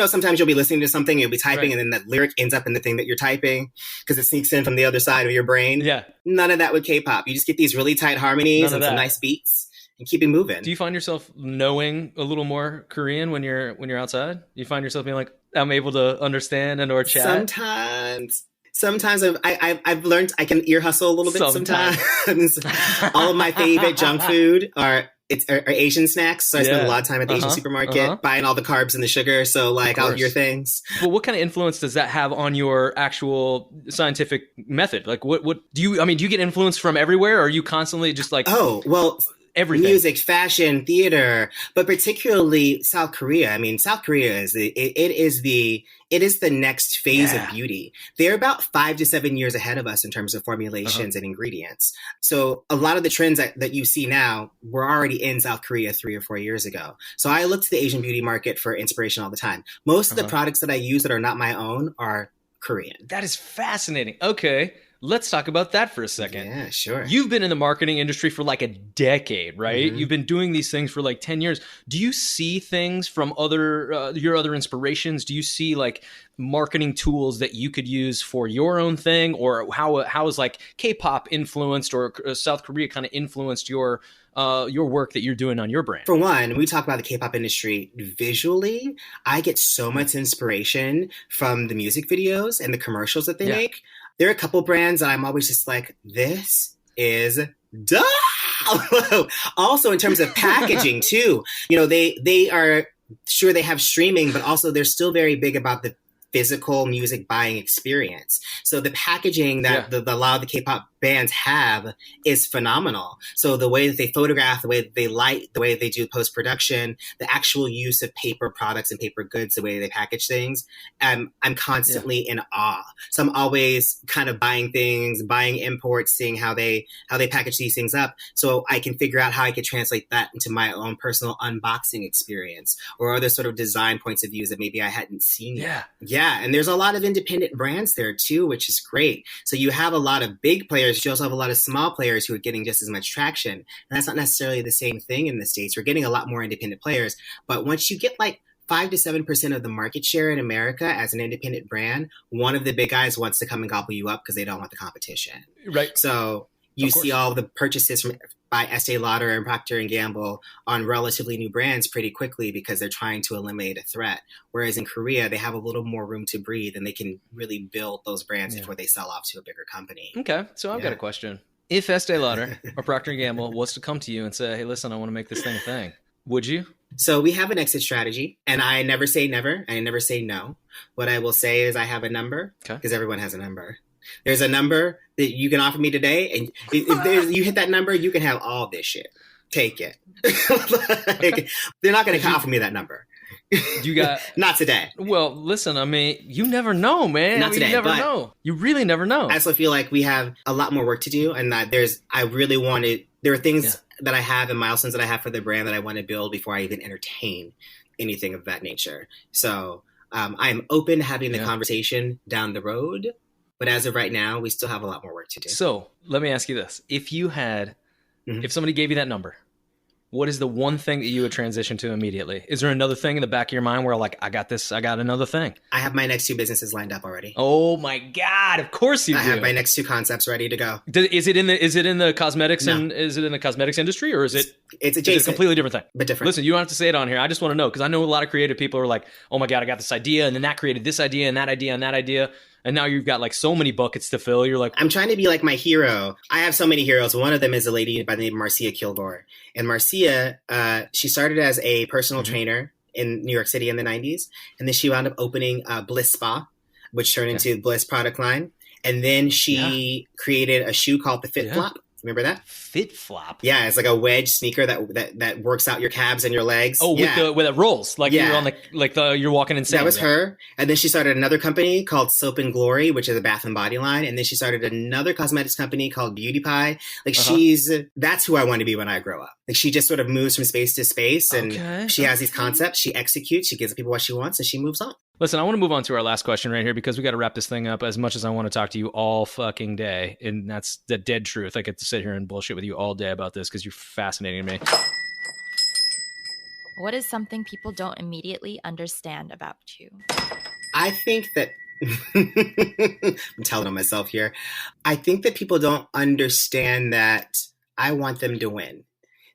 sometimes you'll be listening to something, you'll be typing and then that lyric ends up in the thing that you're typing because it sneaks in from the other side of your brain. Yeah. None of that with K-pop. You just get these really tight harmonies and some nice beats. And keep it moving. Do you find yourself knowing a little more Korean when you're outside? You find yourself being like, I'm able to understand and or chat? Sometimes I've learned I can ear hustle a little bit sometimes. All of my favorite junk food are are Asian snacks. So I spend a lot of time at the Asian supermarket buying all the carbs and the sugar. So like I'll hear things. Well, what kind of influence does that have on your actual scientific method? Like what do you get influence from everywhere? Or are you constantly just like, oh, well, everything. Music, fashion, theater, but particularly South Korea. I mean, South Korea is it is the next phase of beauty. They're about 5 to 7 years ahead of us in terms of formulations and ingredients. So a lot of the trends that you see now were already in South Korea 3 or 4 years ago. So I look to the Asian beauty market for inspiration all the time. Most of the products that I use that are not my own are Korean. That is fascinating. Okay. Let's talk about that for a second. Yeah, sure. You've been in the marketing industry for like a decade, right? Mm-hmm. You've been doing these things for like 10 years. Do you see things from your other inspirations? Do you see like marketing tools that you could use for your own thing? Or how is like Kpop influenced or South Korea kind of influenced your work that you're doing on your brand? For one, we talk about the K-pop industry visually. I get so much inspiration from the music videos and the commercials that they make. There are a couple brands that I'm always just like, this is dumb. Also, in terms of packaging too, they are sure they have streaming, but also they're still very big about the physical music buying experience. So the packaging that a lot of the K-pop bands have is phenomenal. So the way that they photograph, the way that they light, the way that they do post-production, the actual use of paper products and paper goods, the way they package things, I'm constantly in awe. So I'm always kind of buying things, buying imports, seeing how they package these things up, so I can figure out how I could translate that into my own personal unboxing experience or other sort of design points of views that maybe I hadn't seen yet. Yeah, and there's a lot of independent brands there too, which is great. So you have a lot of big players. You also have a lot of small players who are getting just as much traction. And that's not necessarily the same thing in the States. We're getting a lot more independent players. But once you get like 5 to 7% of the market share in America as an independent brand, one of the big guys wants to come and gobble you up because they don't want the competition. Right. So you see all the purchases by Estee Lauder and Procter & Gamble on relatively new brands pretty quickly because they're trying to eliminate a threat. Whereas in Korea, they have a little more room to breathe and they can really build those brands before they sell off to a bigger company. Okay, so I've got a question. If Estee Lauder or Procter & Gamble was to come to you and say, hey, listen, I want to make this thing a thing, would you? So we have an exit strategy, and I never say never, and I never say no. What I will say is I have a number, because everyone has a number. There's a number that you can offer me today, and if you hit that number, you can have all this shit. Take it. They're not going to offer me that number. You got not today. Well, listen, I mean, you never know, man. Not today. You never know. You really never know. I also feel like we have a lot more work to do, and that there are things that I have and milestones that I have for the brand that I want to build before I even entertain anything of that nature. So I'm open to having the conversation down the road. But as of right now, we still have a lot more work to do. So let me ask you this. If you had, if somebody gave you that number, what is the one thing that you would transition to immediately? Is there another thing in the back of your mind where like, I got another thing? I have my next 2 businesses lined up already. Oh my God. Of course you do. I have my next 2 concepts ready to go. Is it in the cosmetics and is it in the cosmetics industry or is it? It's adjacent. Is it a completely different thing? But different. Listen, you don't have to say it on here. I just want to know because I know a lot of creative people are like, oh my God, I got this idea and then that created this idea and that idea and that idea. And now you've got like so many buckets to fill. You're like, I'm trying to be like my hero. I have so many heroes. One of them is a lady by the name of Marcia Kilgore. And Marcia, she started as a personal trainer in New York City in the 90s. And then she wound up opening Bliss Spa, which turned into Bliss product line. And then she created a shoe called the Fit Flop. Remember that? Fit Flop? Yeah, it's like a wedge sneaker that works out your calves and your legs. Oh, with it rolls. Like you're on you're walking in sand. That was her. And then she started another company called Soap and Glory, which is a bath and body line. And then she started another cosmetics company called Beauty Pie. Like that's who I want to be when I grow up. Like she just sort of moves from space to space and she has these concepts. She executes, she gives people what she wants and she moves on. Listen, I want to move on to our last question right here because we got to wrap this thing up as much as I want to talk to you all fucking day. And that's the dead truth. I get to sit here and bullshit with you all day about this because you're fascinating to me. What is something people don't immediately understand about you? I think that I'm telling on myself here. I think that people don't understand that I want them to win.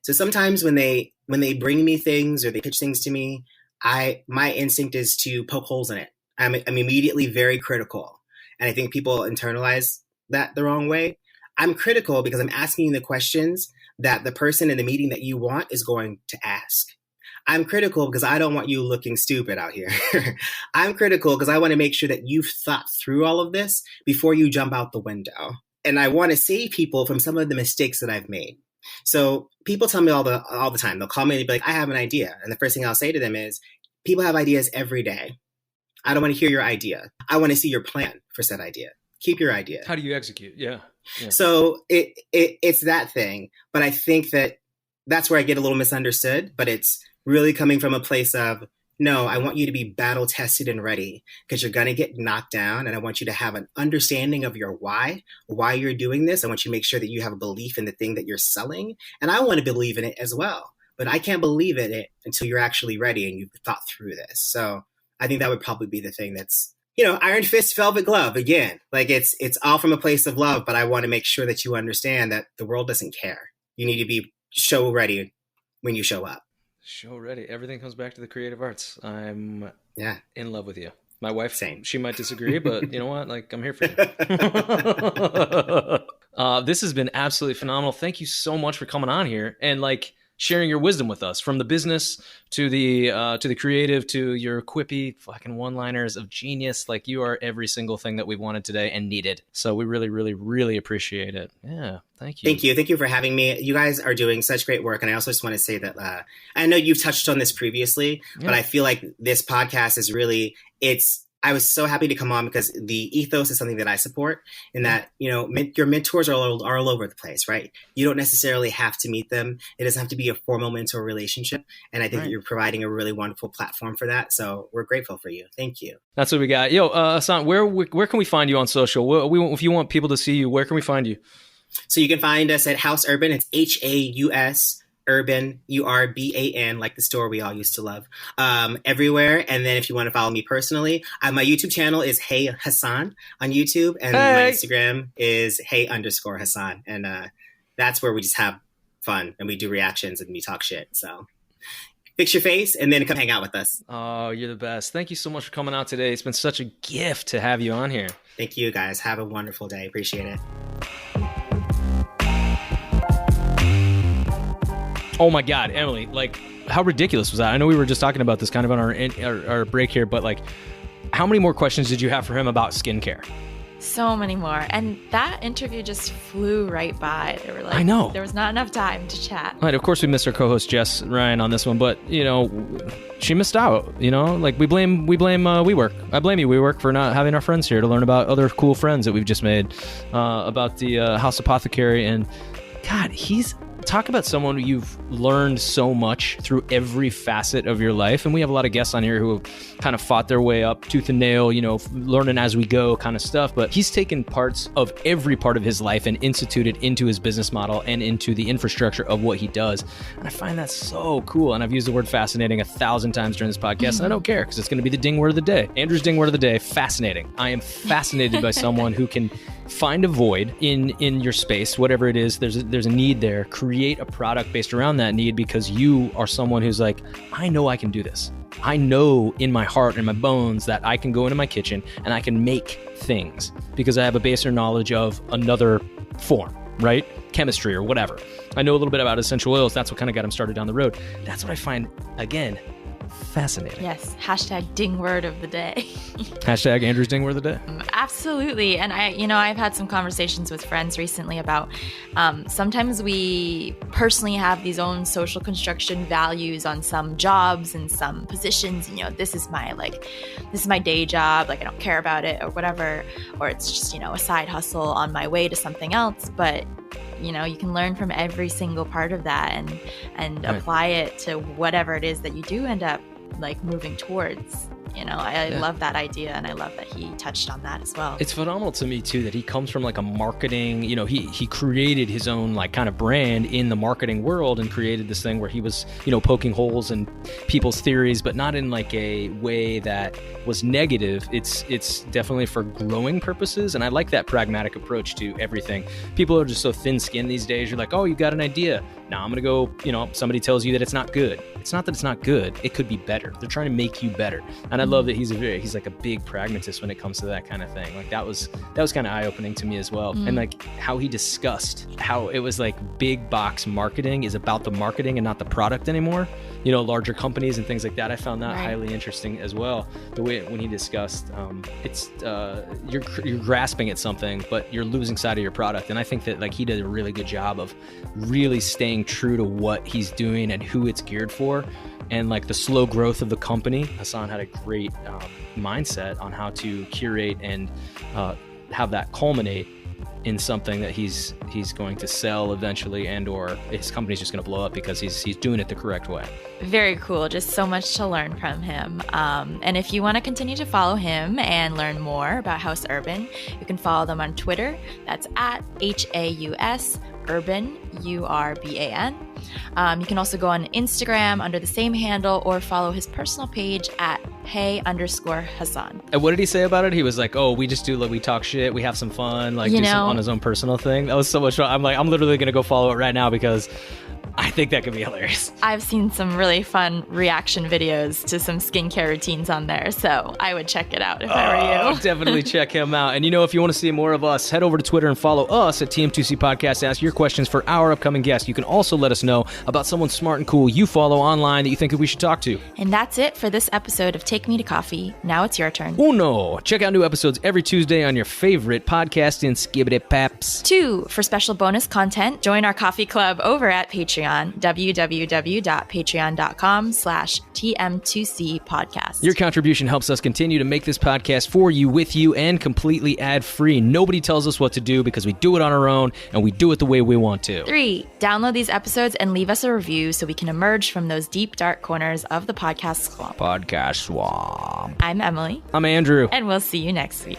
So sometimes when they bring me things or they pitch things to me, my instinct is to poke holes in it. I'm immediately very critical. And I think people internalize that the wrong way. I'm critical because I'm asking the questions that the person in the meeting that you want is going to ask. I'm critical because I don't want you looking stupid out here. I'm critical because I want to make sure that you've thought through all of this before you jump out the window. And I want to save people from some of the mistakes that I've made. So people tell me all the time, they'll call me and be like, I have an idea. And the first thing I'll say to them is, people have ideas every day. I don't want to hear your idea. I want to see your plan for said idea. Keep your idea. How do you execute? Yeah. So it's that thing. But I think that's where I get a little misunderstood, but it's really coming from a place of, no, I want you to be battle tested and ready because you're going to get knocked down. And I want you to have an understanding of your why you're doing this. I want you to make sure that you have a belief in the thing that you're selling. And I want to believe in it as well. But I can't believe in it until you're actually ready and you've thought through this. So I think that would probably be the thing that's, iron fist, velvet glove. Again, like it's all from a place of love. But I want to make sure that you understand that the world doesn't care. You need to be show ready when you show up. Show ready. Everything comes back to the creative arts. I'm in love with you. My wife, same. She might disagree, but you know what? Like, I'm here for you. This has been absolutely phenomenal. Thank you so much for coming on here and sharing your wisdom with us, from the business to the creative to your quippy fucking one-liners of genius. Like, you are every single thing that we wanted today and needed. So we really, really, really appreciate it. Yeah. Thank you. Thank you for having me. You guys are doing such great work. And I also just want to say that I know you've touched on this previously, but I feel like this podcast is really, I was so happy to come on because the ethos is something that I support, in that, your mentors are all over the place, right? You don't necessarily have to meet them. It doesn't have to be a formal mentor relationship. And I think that you're providing a really wonderful platform for that. So we're grateful for you. Thank you. That's what we got. Yo, Hassan, where can we find you on social? If you want people to see you, where can we find you? So you can find us at Haus Urban. It's Haus Urban, URBAN, like the store we all used to love, everywhere. And then if you want to follow me personally, my YouTube channel is Hey Hassan on YouTube, and my Instagram is Hey_Hassan. And that's where we just have fun and we do reactions and we talk shit. So fix your face and then come hang out with us. Oh, you're the best. Thank you so much for coming out today. It's been such a gift to have you on here. Thank you, guys. Have a wonderful day. Appreciate it. Oh my God, Emily, how ridiculous was that? I know we were just talking about this kind of on our break here, but how many more questions did you have for him about skincare? So many more. And that interview just flew right by. I know. There was not enough time to chat. Right, of course we missed our co-host Jess Ryan on this one, but she missed out, we blame WeWork. I blame you, WeWork, for not having our friends here to learn about other cool friends that we've just made, about the House Apothecary. And God, talk about someone you've learned so much through every facet of your life. And we have a lot of guests on here who have kind of fought their way up tooth and nail, learning as we go kind of stuff. But he's taken parts of every part of his life and instituted into his business model and into the infrastructure of what he does. And I find that so cool. And I've used the word fascinating 1,000 times during this podcast, and I don't care because it's going to be the ding word of the day. Andrew's ding word of the day, fascinating. I am fascinated by someone who can find a void in your space, whatever it is. There's a need there. Create a product based around that need, because you are someone who's like, I know I can do this. I know in my heart and my bones that I can go into my kitchen and I can make things because I have a baser knowledge of another form, right? Chemistry or whatever. I know a little bit about essential oils. That's what kind of got him started down the road. That's what I find, again, fascinating. Yes. Hashtag ding word of the day. Hashtag Andrew's ding word of the day. Absolutely. And I've had some conversations with friends recently about sometimes we personally have these own social construction values on some jobs and some positions. This is my day job. I don't care about it or whatever, or it's just, a side hustle on my way to something else. But you can learn from every single part of that and right. Apply it to whatever it is that you do end up moving towards. I love that idea, and I love that he touched on that as well. It's phenomenal to me too that he comes from a marketing, he created his own kind of brand in the marketing world and created this thing where he was, poking holes in people's theories, but not in a way that was negative. It's definitely for growing purposes, and I like that pragmatic approach to everything. People are just so thin-skinned these days. You're like, oh, you got an idea. Now I'm going to go, somebody tells you that it's not good. It's not that it's not good. It could be better. They're trying to make you better. And I love that he's like a big pragmatist when it comes to that kind of thing. Like that was kind of eye-opening to me as well. And like how he discussed how it was like big box marketing is about the marketing and not the product anymore. Larger companies and things like that. I found that highly interesting as well. The way when he discussed, it's you're grasping at something, but you're losing sight of your product. And I think that like he did a really good job of really staying true to what he's doing and who it's geared for, and like the slow growth of the company. Hassan had a great mindset on how to curate and have that culminate in something that he's going to sell eventually, and or his company's just going to blow up because he's doing it the correct way. Very cool. Just so much to learn from him. And if you want to continue to follow him and learn more about Haus Urban, you can follow them on Twitter. That's at HAUS Urban, URBAN. You can also go on Instagram under the same handle or follow his personal page at hey_Hassan. And what did he say about it? He was like, oh, we talk shit, we have some fun, like on his own personal thing. That was so much fun. I'm literally going to go follow it right now because I think that could be hilarious. I've seen some really fun reaction videos to some skincare routines on there, so I would check it out if I were you. Definitely check him out. And if you want to see more of us, head over to Twitter and follow us at TM2C Podcast. Ask your questions for our upcoming guests. You can also let us know about someone smart and cool you follow online that you think we should talk to. And that's it for this episode of Take Me to Coffee. Now it's your turn. Uno. Check out new episodes every Tuesday on your favorite podcasting skibbity paps. 2. For special bonus content, join our coffee club over at Patreon. www.patreon.com/TM2C podcast. Your contribution helps us continue to make this podcast for you, with you, and completely ad-free. Nobody tells us what to do because we do it on our own, and we do it the way we want to. 3. Download these episodes and leave us a review so we can emerge from those deep, dark corners of the podcast swamp. I'm Emily. I'm Andrew. And we'll see you next week.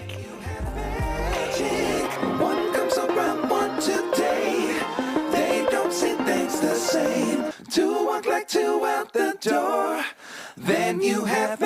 The same. 2 walk like 2 out the door. Then you have